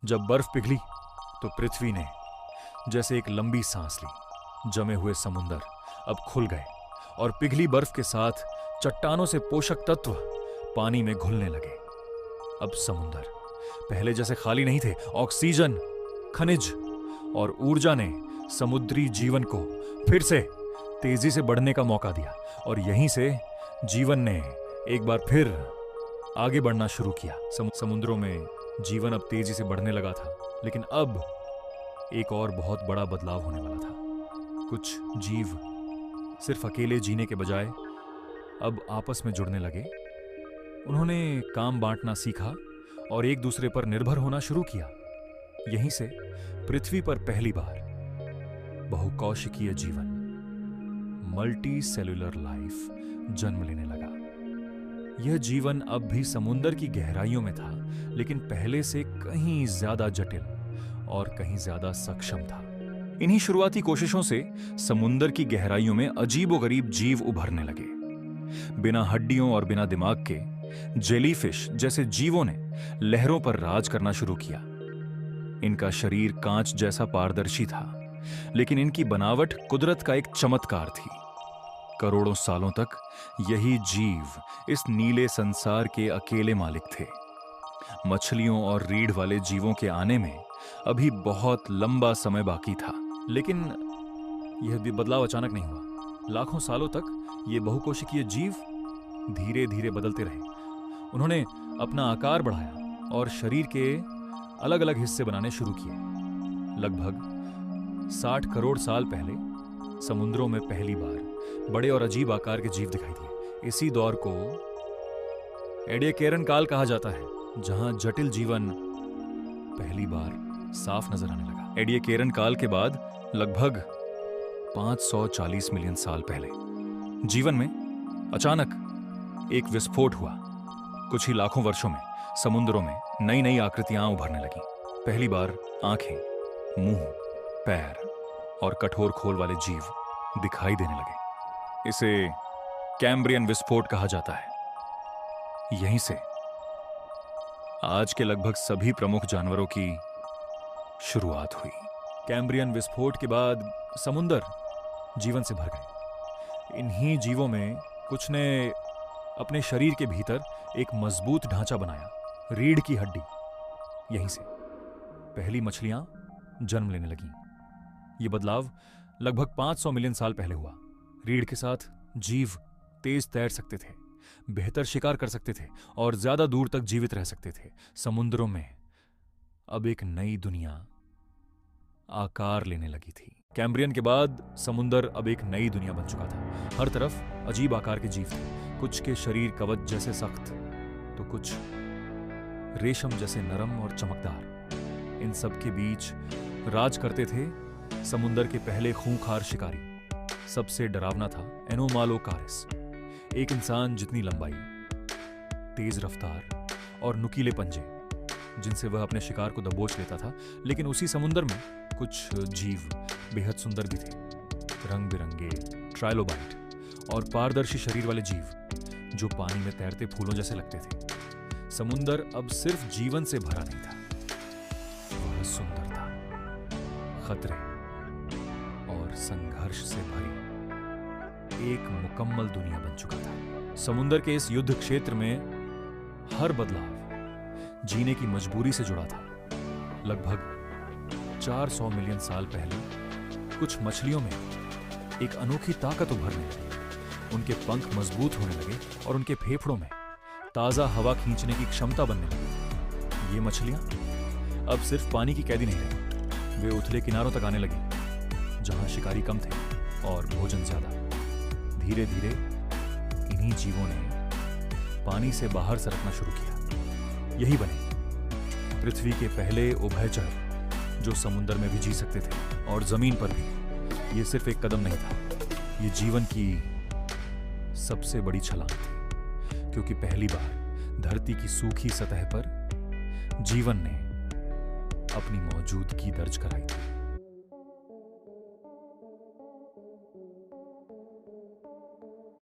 जब बर्फ पिघली तो पृथ्वी ने जैसे एक लंबी सांस ली। जमे हुए समुंदर अब खुल गए और पिघली बर्फ के साथ चट्टानों से पोषक तत्व पानी में घुलने लगे। अब समुंदर पहले जैसे खाली नहीं थे। ऑक्सीजन, खनिज और ऊर्जा ने समुद्री जीवन को फिर से तेजी से बढ़ने का मौका दिया और यहीं से जीवन ने एक बार फिर आगे बढ़ना शुरू किया। समुद्रों में जीवन अब तेजी से बढ़ने लगा था, लेकिन अब एक और बहुत बड़ा बदलाव होने वाला था। कुछ जीव सिर्फ अकेले जीने के बजाय अब आपस में जुड़ने लगे। उन्होंने काम बांटना सीखा और एक दूसरे पर निर्भर होना शुरू किया। यहीं से पृथ्वी पर पहली बार बहुकोशिकीय जीवन, मल्टी सेल्यूलर लाइफ जन्म लेने लगा। यह जीवन अब भी समुंदर की गहराइयों में था, लेकिन पहले से कहीं ज्यादा जटिल और कहीं ज्यादा सक्षम था। इन्हीं शुरुआती कोशिशों से समुंदर की गहराइयों में अजीबोगरीब जीव उभरने लगे। बिना हड्डियों और बिना दिमाग के जेलीफिश जैसे जीवों ने लहरों पर राज करना शुरू किया। इनका शरीर कांच जैसा पारदर्शी था, लेकिन इनकी बनावट कुदरत का एक चमत्कार थी। करोड़ों सालों तक यही जीव इस नीले संसार के अकेले मालिक थे। मछलियों और रीढ़ वाले जीवों के आने में अभी बहुत लंबा समय बाकी था, लेकिन यह भी बदलाव अचानक नहीं हुआ। लाखों सालों तक ये बहुकोशिकीय जीव धीरे धीरे बदलते रहे। उन्होंने अपना आकार बढ़ाया और शरीर के अलग अलग हिस्से बनाने शुरू किए। लगभग 60 करोड़ साल पहले समुद्रों में पहली बार बड़े और अजीब आकार के जीव दिखाई दिए। इसी दौर को एडियाकेरन काल कहा जाता है, जहां जटिल जीवन पहली बार साफ नजर आने लगा। एडियाकेरन काल के बाद लगभग 540 मिलियन साल पहले जीवन में अचानक एक विस्फोट हुआ। कुछ ही लाखों वर्षों में समुद्रों में नई नई आकृतियां उभरने लगी। पहली बार आंखें, मुंह, पैर और कठोर खोल वाले जीव दिखाई देने लगे। इसे कैम्ब्रियन विस्फोट कहा जाता है। यहीं से आज के लगभग सभी प्रमुख जानवरों की शुरुआत हुई। कैम्ब्रियन विस्फोट के बाद समुंदर जीवन से भर गए। इन्हीं जीवों में कुछ ने अपने शरीर के भीतर एक मजबूत ढांचा बनाया, रीढ़ की हड्डी। यहीं से पहली मछलियां जन्म लेने लगीं। यह बदलाव लगभग 500 मिलियन साल पहले हुआ। रीढ़ के साथ जीव तेज तैर सकते थे, बेहतर शिकार कर सकते थे और ज्यादा दूर तक जीवित रह सकते थे। समुद्रों में अब एक नई दुनिया आकार लेने लगी थी। कैम्ब्रियन के बाद समुंदर अब एक नई दुनिया बन चुका था। हर तरफ अजीब आकार के जीव थे। कुछ के शरीर कवच जैसे सख्त, तो कुछ रेशम जैसे नरम और चमकदार। इन सब के बीच राज करते थे समुंदर के पहले खूंखार शिकारी। सबसे डरावना था एनोमालोकारिस, एक इंसान जितनी लंबाई, तेज रफ्तार और नुकीले पंजे, जिनसे वह अपने शिकार को दबोच लेता था। लेकिन उसी समुंदर में कुछ जीव बेहद सुंदर भी थे। रंग बिरंगे ट्राइलोबाइट और पारदर्शी शरीर वाले जीव जो पानी में तैरते फूलों जैसे लगते थे। समुंदर अब सिर्फ जीवन से भरा नहीं था, वह सुंदर था, खतरे और संघर्ष से भरी एक मुकम्मल दुनिया बन चुका था। समुंदर के इस युद्ध क्षेत्र में हर बदलाव जीने की मजबूरी से जुड़ा था। लगभग 400 मिलियन साल पहले कुछ मछलियों में एक अनोखी ताकत उभरने लगी। उनके पंख मजबूत होने लगे और उनके फेफड़ों में ताजा हवा खींचने की क्षमता बनने लगी। ये मछलियां अब सिर्फ पानी की कैदी नहीं रही, वे उथले किनारों तक आने लगी, जहां शिकारी कम थे और भोजन ज्यादा। धीरे धीरे इन्हीं जीवों ने पानी से बाहर सरकना शुरू किया। यही बने पृथ्वी के पहले उभयचर, जो समुद्र में भी जी सकते थे और जमीन पर भी। ये सिर्फ एक कदम नहीं था, ये जीवन की सबसे बड़ी छलांग थी, क्योंकि पहली बार धरती की सूखी सतह पर जीवन ने अपनी मौजूदगी दर्ज कराई थी।